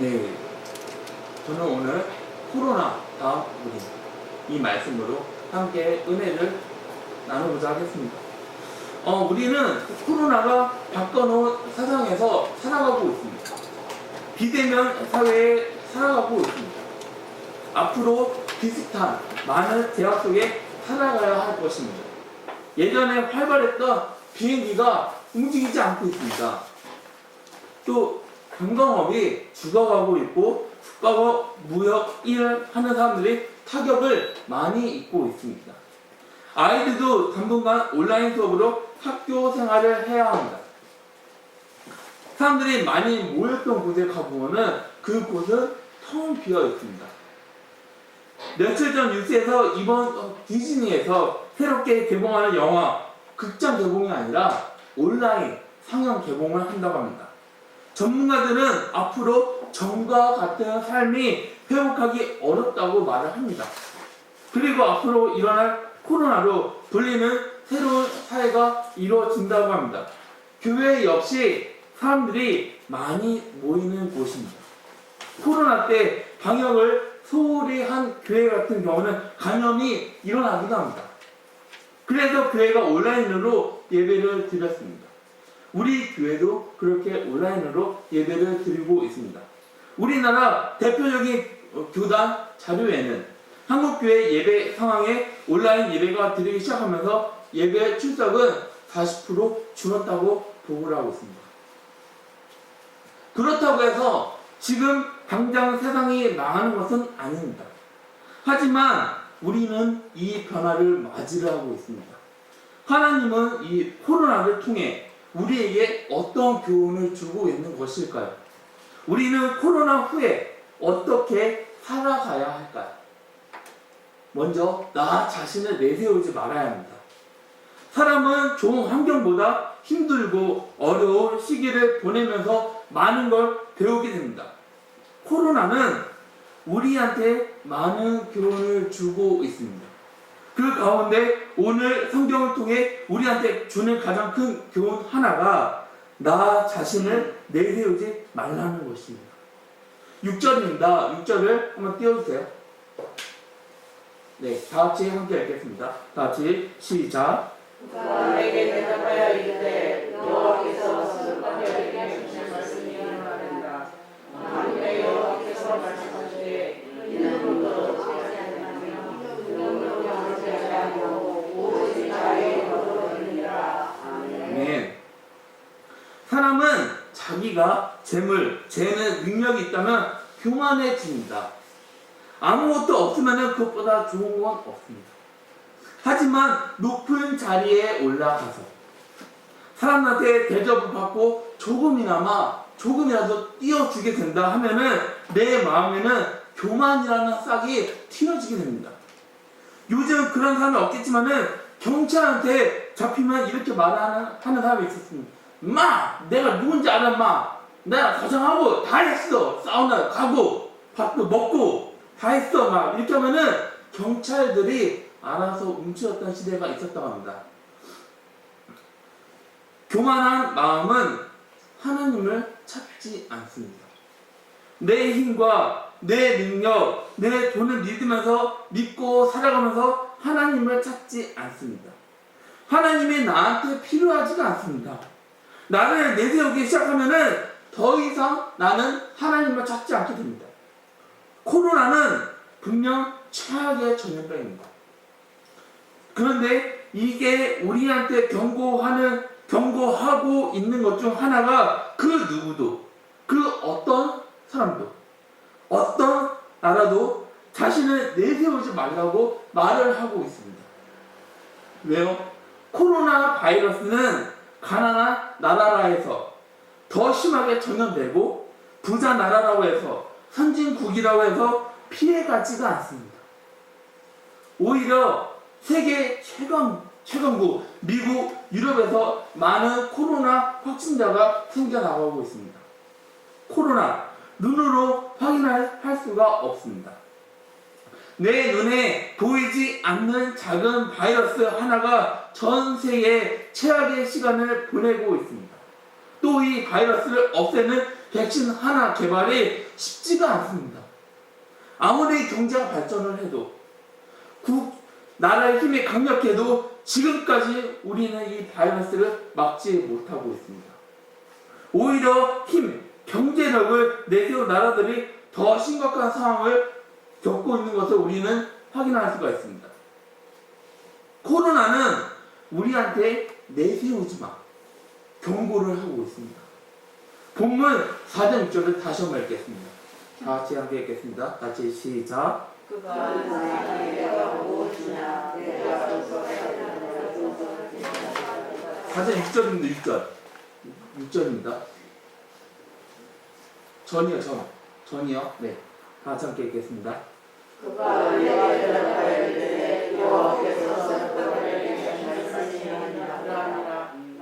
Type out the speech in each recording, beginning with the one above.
네, 저는 오늘 코로나 다음 우리 이 말씀으로 함께 은혜를 나누고자 하겠습니다. 우리는 코로나가 바꿔놓은 세상에서 살아가고 있습니다. 비대면 사회에 살아가고 있습니다. 앞으로 비슷한 많은 제약 속에 살아가야 할 것입니다. 예전에 활발했던 비행기가 움직이지 않고 있습니다. 또 관광업이 죽어가고 있고 숙박업, 무역, 일 하는 사람들이 타격을 많이 입고 있습니다. 아이들도 당분간 온라인 수업으로 학교 생활을 해야 합니다. 사람들이 많이 모였던 곳에 가보면 그곳은 텅 비어 있습니다. 며칠 전 뉴스에서 이번 디즈니에서 새롭게 개봉하는 영화 극장 개봉이 아니라 온라인 상영 개봉을 한다고 합니다. 전문가들은 앞으로 전과 같은 삶이 회복하기 어렵다고 말을 합니다. 그리고 앞으로 일어날 코로나로 불리는 새로운 사회가 이루어진다고 합니다. 교회 역시 사람들이 많이 모이는 곳입니다. 코로나 때 방역을 소홀히 한 교회 같은 경우는 감염이 일어나기도 합니다. 그래서 교회가 온라인으로 예배를 드렸습니다. 우리 교회도 그렇게 온라인으로 예배를 드리고 있습니다. 우리나라 대표적인 교단 자료에는 한국교회 예배 상황에 온라인 예배가 드리기 시작하면서 예배 출석은 40% 줄었다고 보고를 하고 있습니다. 그렇다고 해서 지금 당장 세상이 망하는 것은 아닙니다. 하지만 우리는 이 변화를 맞이를 하고 있습니다. 하나님은 이 코로나를 통해 우리에게 어떤 교훈을 주고 있는 것일까요? 우리는 코로나 후에 어떻게 살아가야 할까요? 먼저 나 자신을 내세우지 말아야 합니다. 사람은 좋은 환경보다 힘들고 어려운 시기를 보내면서 많은 걸 배우게 됩니다. 코로나는 우리한테 많은 교훈을 주고 있습니다. 그 가운데 오늘 성경을 통해 우리한테 주는 가장 큰 교훈 하나가 나 자신을 내세우지 말라는 것입니다. 6절입니다. 6절을 한번 띄워주세요. 네, 다 같이 함께 읽겠습니다. 다 같이 시작. 누가 내게 대답하여 이르되 여호와께서 스스로에게 주신 말씀이 말한다. 만일에 여호와께서 말씀하시되 이는 물로 하지 아니하며 이는 물로 하지 아니하고 오직 나의 법으로 되느니라. 아멘. 사람은 자기가 재는 능력이 있다면 교만해집니다. 아무것도 없으면 그것보다 좋은 건 없습니다. 하지만 높은 자리에 올라가서 사람한테 대접을 받고 조금이라도 띄워주게 된다 하면은 내 마음에는 교만이라는 싹이 튀어지게 됩니다. 요즘 그런 사람이 없겠지만은 경찰한테 잡히면 이렇게 말하는 사람이 있었습니다. 내가 누군지 알아. 내가 가정하고 다 했어. 사우나 가고 밥도 먹고 다 했어. 이렇게 하면은 경찰들이 알아서 움츠렸던 시대가 있었다고 합니다. 교만한 마음은 하나님을 찾지 않습니다. 내 힘과 내 능력, 내 돈을 믿고 살아가면서 하나님을 찾지 않습니다. 하나님이 나한테 필요하지가 않습니다. 나를 내세우기 시작하면은 더 이상 나는 하나님을 찾지 않게 됩니다. 코로나는 분명 최악의 전염병입니다. 그런데 이게 우리한테 경고하고 있는 것 중 하나가 그 누구도, 그 어떤 사람도, 어떤 나라도 자신을 내세우지 말라고 말을 하고 있습니다. 왜요? 코로나 바이러스는 가난한 나라라해서 더 심하게 전염되고 부자 나라라고 해서 선진국이라고 해서 피해가지가 않습니다. 오히려 세계 최강국 미국, 유럽에서 많은 코로나 확진자가 생겨나가고 있습니다. 코로나 눈으로 확인할 수가 없습니다. 내 눈에 보이지 않는 작은 바이러스 하나가 전 세계에 최악의 시간을 보내고 있습니다. 또 이 바이러스를 없애는 백신 하나 개발이 쉽지가 않습니다. 아무리 경제가 발전을 해도 나라의 힘이 강력해도 지금까지 우리는 이 바이러스를 막지 못하고 있습니다. 오히려 경제력을 내세운 나라들이 더 심각한 상황을 겪고 있는 것을 우리는 확인할 수가 있습니다. 코로나는 우리한테 내세우지 마 경고를 하고 있습니다. 본문 4장 6절을 다시 한번 읽겠습니다. 다 같이 함께 읽겠습니다. 같이 시작. 그가 내가 무엇이냐 내가 4장 6절입니다. 6절입니다. 전이요. 네. 다 같이 함께 읽겠습니다. 그가 내가 대답하여 이르되 여호와께서 사람에게 말씀하시니라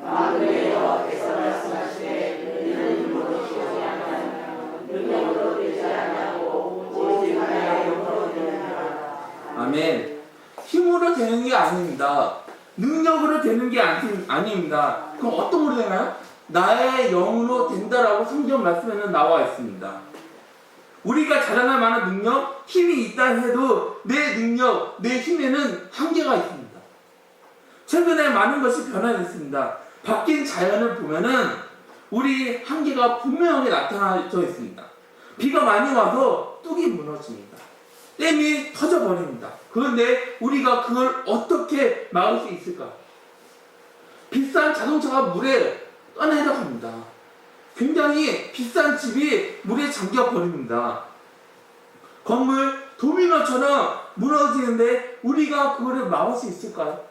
만군의 여호와께서 말씀하시되 이는 힘으로 되지 아니하며 능력으로 되지 아니하고 오직 하나의 영으로 되느니라. 아멘. 힘으로 되는 게 아닙니다. 능력으로 되는 게 아닙니다. 그럼 어떤 걸로 되나요? 나의 영으로 된다라고 성경 말씀에는 나와 있습니다. 우리가 자랑할 만한 능력, 힘이 있다 해도 내 능력, 내 힘에는 한계가 있습니다. 최근에 많은 것이 변화됐습니다. 바뀐 자연을 보면은 우리 한계가 분명하게 나타나져 있습니다. 비가 많이 와서 뚝이 무너집니다. 댐이 터져버립니다. 그런데 우리가 그걸 어떻게 막을 수 있을까? 비싼 자동차가 물에 떠내려갑니다. 굉장히 비싼 집이 물에 잠겨버립니다. 건물 도미노처럼 무너지는데 우리가 그거를 막을 수 있을까요?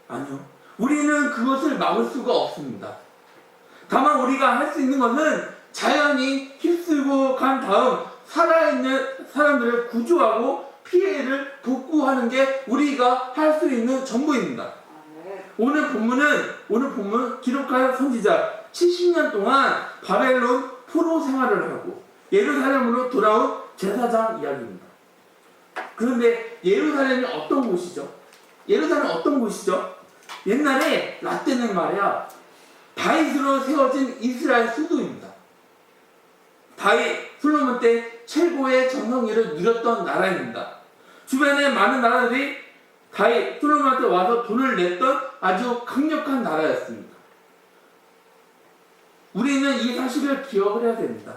아니요. 우리는 그것을 막을 수가 없습니다. 다만 우리가 할 수 있는 것은 자연이 휩쓸고 간 다음 살아있는 사람들을 구조하고 피해를 복구하는 게 우리가 할 수 있는 전부입니다. 오늘 본문 기록한 선지자 70년 동안 바벨론 포로 생활을 하고 예루살렘으로 돌아온 제사장 이야기입니다. 그런데 예루살렘이 어떤 곳이죠? 옛날에 라떼는 말이야 다윗으로 세워진 이스라엘 수도입니다. 다윗 솔로몬 때 최고의 전성기를 누렸던 나라입니다. 주변에 많은 나라들이 다윗 솔로몬한테 와서 돈을 냈던 아주 강력한 나라였습니다. 우리는 이 사실을 기억을 해야 됩니다.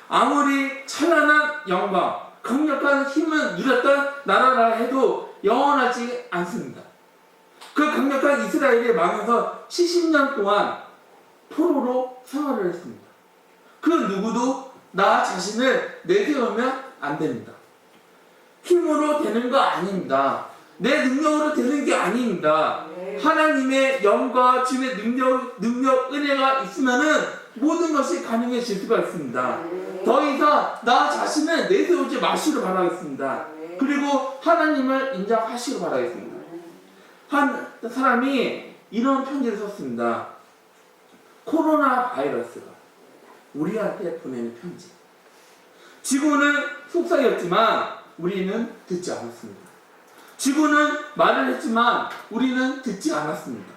아무리 찬란한 영광, 강력한 힘을 누렸던 나라라 해도 영원하지 않습니다. 그 강력한 이스라엘이 망해서 70년 동안 포로로 생활을 했습니다. 그 누구도 나 자신을 내세우면 안 됩니다. 힘으로 되는 거 아닙니다. 내 능력으로 되는 게 아닙니다. 하나님의 영과 주의 능력, 은혜가 있으면은 모든 것이 가능해질 수가 있습니다. 더 이상 나 자신을 내세우지 마시길 바라겠습니다. 그리고 하나님을 인정하시길 바라겠습니다. 한 사람이 이런 편지를 썼습니다. 코로나 바이러스가 우리한테 보내는 편지. 지구는 속삭였지만 우리는 듣지 않았습니다. 지구는 말을 했지만 우리는 듣지 않았습니다.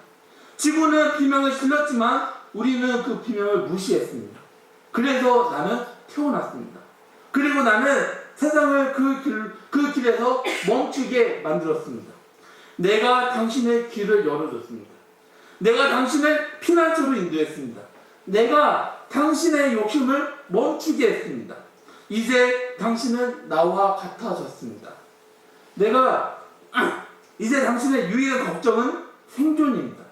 지구는 비명을 질렀지만 우리는 그 비명을 무시했습니다. 그래서 나는 태어났습니다. 그리고 나는 세상을 그 길에서 멈추게 만들었습니다. 내가 당신의 길을 열어줬습니다. 내가 당신을 피난처로 인도했습니다. 내가 당신의 욕심을 멈추게 했습니다. 이제 당신은 나와 같아졌습니다. 이제 당신의 유일한 걱정은 생존입니다.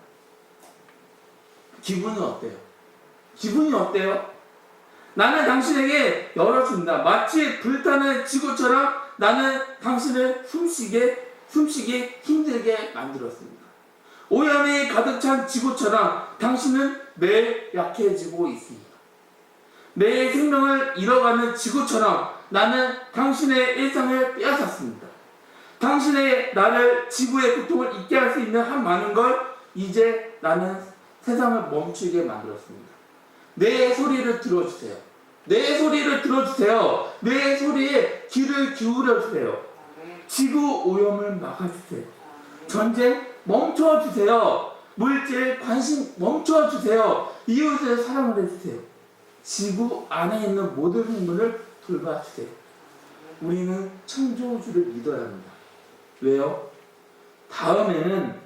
기분은 어때요? 나는 당신에게 열어줍니다. 마치 불타는 지구처럼 나는 당신을 숨쉬기 힘들게 만들었습니다. 오염이 가득 찬 지구처럼 당신은 매일 약해지고 있습니다. 내 생명을 잃어가는 지구처럼 나는 당신의 일상을 빼앗았습니다. 당신의 나를 지구의 고통을 잊게 할 수 있는 한 많은 걸 이제 나는 세상을 멈추게 만들었습니다. 내 소리를 들어주세요. 내 소리에 귀를 기울여주세요. 지구 오염을 막아주세요. 전쟁 멈춰주세요. 물질 관심 멈춰주세요. 이웃을 사랑을 해주세요. 지구 안에 있는 모든 생물을 돌봐주세요. 우리는 창조주를 믿어야 합니다. 왜요? 다음에는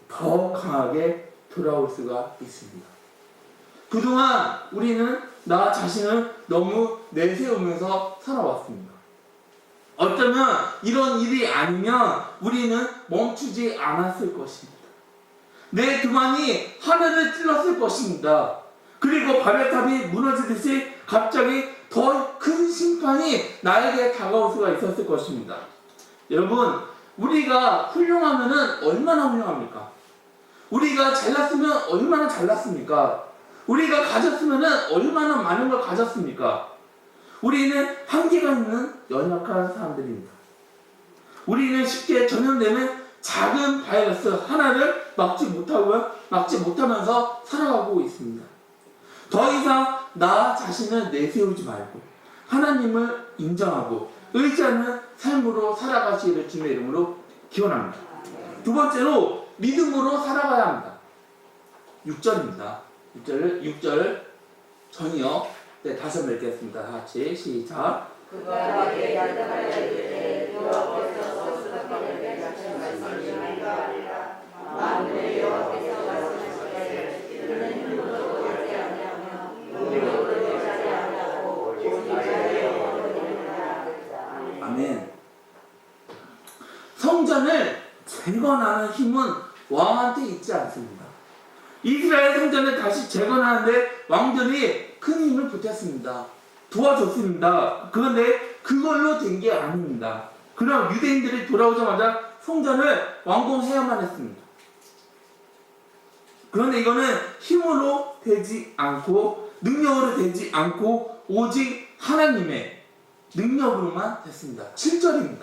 더 강하게 돌아올 수가 있습니다. 그동안 우리는 나 자신을 너무 내세우면서 살아왔습니다. 어쩌면 이런 일이 아니면 우리는 멈추지 않았을 것입니다. 내 교만이 하늘을 찔렀을 것입니다. 그리고 바벨탑이 무너지듯이 갑자기 더 큰 심판이 나에게 다가올 수가 있었을 것입니다. 여러분, 우리가 훌륭하면 얼마나 훌륭합니까? 우리가 잘났으면 얼마나 잘났습니까? 우리가 가졌으면 얼마나 많은 걸 가졌습니까? 우리는 한계가 있는 연약한 사람들입니다. 우리는 쉽게 전염되는 작은 바이러스 하나를 막지 못하면서 살아가고 있습니다. 더 이상 나 자신을 내세우지 말고 하나님을 인정하고 의지하는 삶으로 살아가시기를 주님의 이름으로 기원합니다. 두 번째로 믿음으로 살아가야 합니다. 6절입니다. 6절 전이요. 네, 다시 한번 읽겠습니다. 다 같이 시작. 그가 내게 야단하여 이르되 여호와께서 수락하게 하신 말씀이니까 아니라 만군의 여호와께서 말씀하시되 이는 힘으로 되지 아니하며 능력으로 되지 아니하고 오직 나의 영으로 되느니라. 아멘. 성전을 재건하는 힘은 왕한테 있지 않습니다. 이스라엘 성전을 다시 재건하는데 왕들이 큰 힘을 보탰습니다. 도와줬습니다. 그런데 그걸로 된 게 아닙니다. 그럼 유대인들이 돌아오자마자 성전을 완공해야만 했습니다. 그런데 이거는 힘으로 되지 않고 능력으로 되지 않고 오직 하나님의 능력으로만 됐습니다. 7절입니다.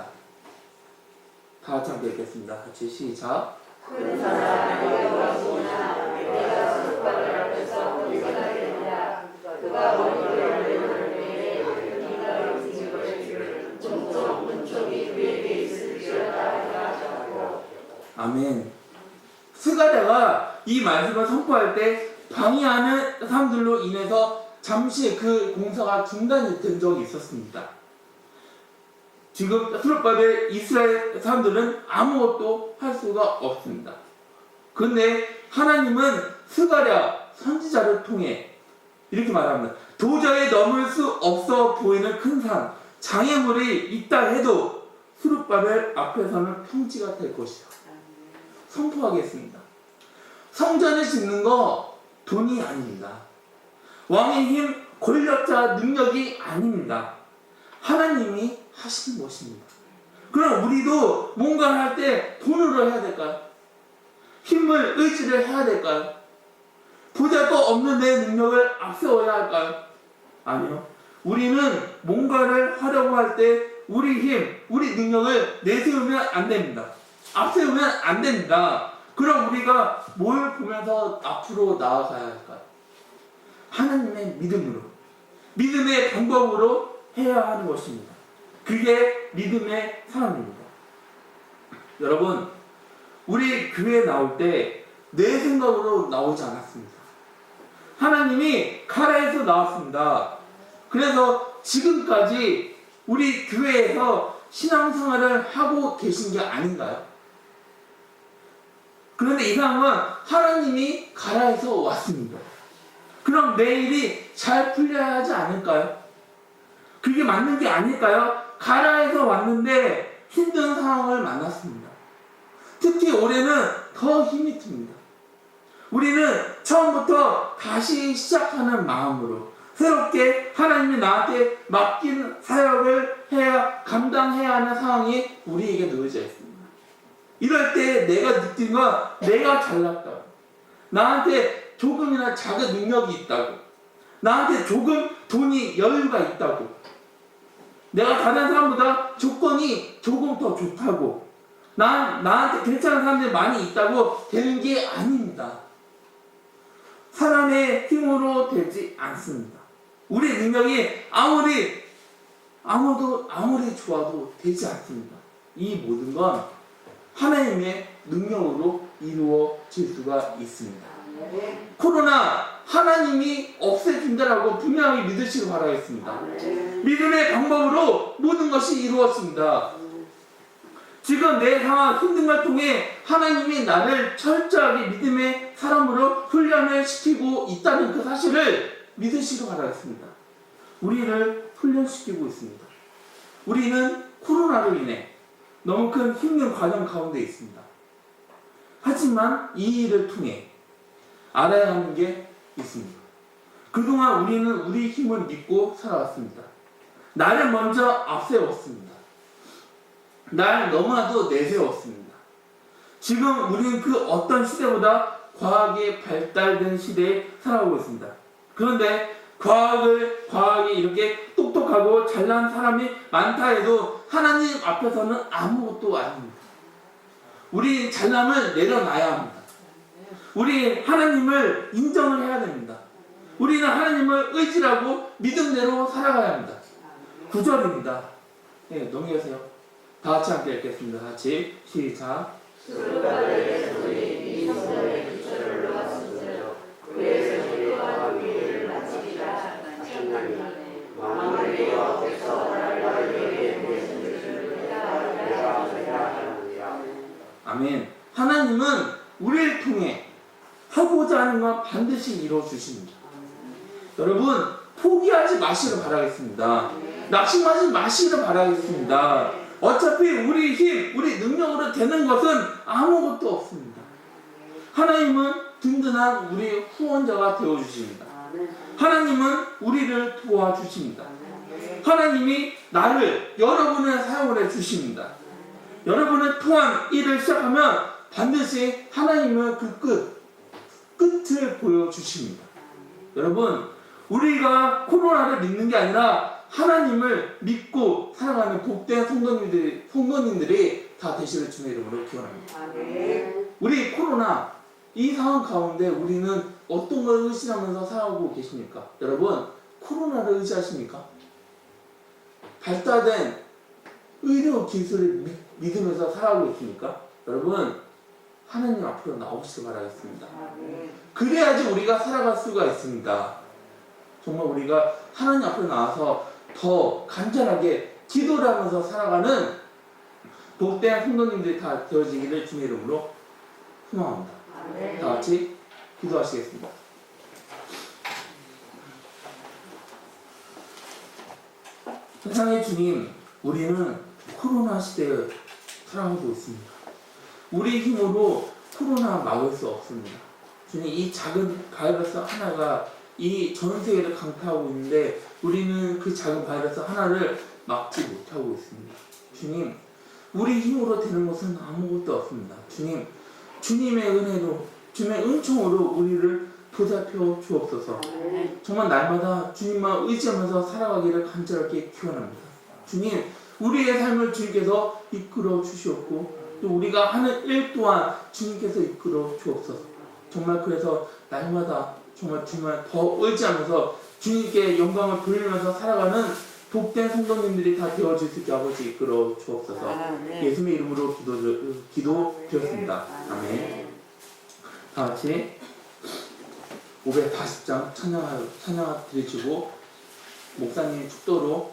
다 같이 함께 읽겠습니다. 같이 시작. 큰 사람의 여호와시나 내가 수박을 앞에서 우리가 되느냐 그가 머리를 열리는 때에 네가 움직임을 줄 종종 문촉이 그에게 있을지어다 하셨고. 아멘. 스가랴가 이 말씀을 선포할 때 방해하는 사람들로 인해서 잠시 그 공사가 중단이 된 적이 있었습니다. 지금 수르바벨 이스라엘 사람들은 아무것도 할 수가 없습니다. 그런데 하나님은 스가랴 선지자를 통해 이렇게 말합니다. 도저히 넘을 수 없어 보이는 큰 산, 장애물이 있다 해도 수르바벨 앞에서는 평지가 될 것이다. 선포하겠습니다. 성전을 짓는 거 돈이 아닙니다. 왕의 힘, 권력자 능력이 아닙니다. 하나님이 하시는 것입니다. 그럼 우리도 뭔가를 할 때 돈으로 해야 될까요? 힘을 의지를 해야 될까요? 보잘것없는 내 능력을 앞세워야 할까요? 아니요. 우리는 뭔가를 하려고 할 때 우리 힘, 우리 능력을 내세우면 안 됩니다. 앞세우면 안 됩니다. 그럼 우리가 뭘 보면서 앞으로 나아가야 할까요? 하나님의 믿음으로, 믿음의 방법으로 해야 하는 것입니다. 그게 믿음의 사람입니다. 여러분, 우리 교회에 나올 때 내 생각으로 나오지 않았습니다. 하나님이 가라에서 나왔습니다. 그래서 지금까지 우리 교회에서 신앙생활을 하고 계신 게 아닌가요? 그런데 이 사람은 하나님이 가라에서 왔습니다. 그럼 내일이 잘 풀려야 하지 않을까요? 그게 맞는 게 아닐까요? 가라에서 왔는데 힘든 상황을 만났습니다. 특히 올해는 더 힘이 듭니다. 우리는 처음부터 다시 시작하는 마음으로 새롭게 하나님이 나한테 맡긴 사역을 감당해야 하는 상황이 우리에게 놓여져 있습니다. 이럴 때 내가 느낀 건 내가 잘났다고, 나한테 조금이나 작은 능력이 있다고, 나한테 조금 돈이 여유가 있다고, 내가 다른 사람보다 조건이 조금 더 좋다고, 나한테 괜찮은 사람들이 많이 있다고 되는 게 아닙니다. 사람의 힘으로 되지 않습니다. 우리 능력이 아무리 좋아도 되지 않습니다. 이 모든 건 하나님의 능력으로 이루어질 수가 있습니다. 코로나 하나님이 없애준다라고 분명히 믿으시기 바라겠습니다. 믿음의 방법으로 모든 것이 이루어집니다. 지금 내 상황 힘든 걸 통해 하나님이 나를 철저하게 믿음의 사람으로 훈련을 시키고 있다는 그 사실을 믿으시기 바라겠습니다. 우리를 훈련시키고 있습니다. 우리는 코로나로 인해 너무 큰 힘든 과정 가운데 있습니다. 하지만 이 일을 통해 알아야 하는 게 있습니다. 그동안 우리는 우리 힘을 믿고 살아왔습니다. 나를 먼저 앞세웠습니다. 날 너무나도 내세웠습니다. 지금 우리는 그 어떤 시대보다 과학이 발달된 시대에 살아오고 있습니다. 그런데 과학이 이렇게 똑똑하고 잘난 사람이 많다 해도 하나님 앞에서는 아무것도 아닙니다. 우리 잘남을 내려놔야 합니다. 우리 하나님을 인정을 해야 됩니다. 우리는 하나님을 의지하고 믿음대로 살아가야 합니다. 9절입니다. 네, 넘겨주세요. 다 같이 함께 읽겠습니다. 다 같이 시작. 아멘. 하나님은 우리를 통해 하고자 하는 건 반드시 이루어 주십니다. 여러분 포기하지 마시기를 바라겠습니다. 낙심하지 마시기를 바라겠습니다. 어차피 우리 힘, 우리 능력으로 되는 것은 아무것도 없습니다. 하나님은 든든한 우리 후원자가 되어주십니다. 하나님은 우리를 도와주십니다. 하나님이 나를, 여러분을 사용을 해주십니다. 여러분을 통한 일을 시작하면 반드시 하나님은 그 끝을 보여주십니다. 여러분, 우리가 코로나를 믿는 게 아니라 하나님을 믿고 살아가는 복된 성도님들이 다 되시를 주의 이름으로 기원합니다. 우리 코로나 이 상황 가운데 우리는 어떤 걸 의심하면서 살아가고 계십니까? 여러분, 코로나를 의지하십니까? 발달된 의료 기술을 믿으면서 살아가고 있습니까? 여러분, 하나님 앞으로 나오시기 바라겠습니다. 그래야지 우리가 살아갈 수가 있습니다. 정말 우리가 하나님 앞으로 나와서 더 간절하게 기도를 하면서 살아가는 복된 성도님들이 다 되어지기를 주님의 이름으로 소망합니다. 다 같이 기도하시겠습니다. 세상의 주님, 우리는 코로나 시대에 살아가고 있습니다. 우리 힘으로 코로나 막을 수 없습니다. 주님, 이 작은 바이러스 하나가 이 전 세계를 강타하고 있는데 우리는 그 작은 바이러스 하나를 막지 못하고 있습니다. 주님, 우리 힘으로 되는 것은 아무것도 없습니다. 주님, 주님의 은혜로, 주님의 은총으로 우리를 보살펴 주옵소서. 정말 날마다 주님만 의지하면서 살아가기를 간절하게 기원합니다. 주님, 우리의 삶을 주님께서 이끌어 주시옵고 또 우리가 하는 일 또한 주님께서 이끌어 주옵소서. 정말 그래서 날마다 정말 더 의지하면서 주님께 영광을 돌리면서 살아가는 복된 성도님들이 다 되어줄 수 있게 아버지 이끌어 주옵소서. 예수님의 이름으로 기도드렸습니다. 아멘. 다 같이 540장 찬양 드리시고 목사님의 축도로